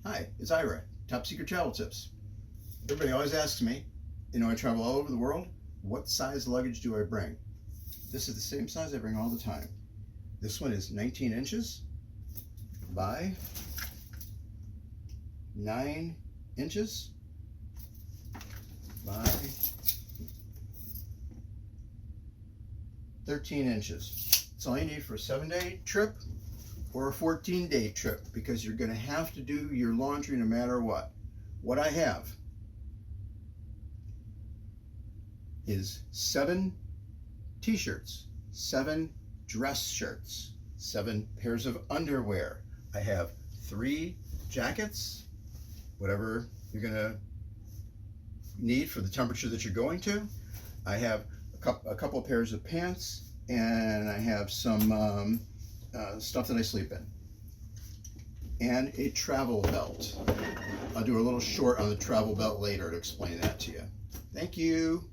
Hi, it's Ira, Top Secret Travel Tips. Everybody always asks me, I travel all over the world, what size luggage do I bring? This is the same size I bring all the time. This one is 19 inches by 9 inches by 13 inches. That's all you need for a 7-day trip or a 14-day trip, because you're going to have to do your laundry no matter what. What I have is 7 t-shirts, 7 dress shirts, 7 pairs of underwear. I have 3 jackets, whatever you're going to need for the temperature that you're going to. I have a couple pairs of pants, and I have some stuff that I sleep in, and a travel belt. I'll do a little short on the travel belt later to explain that to you. Thank you.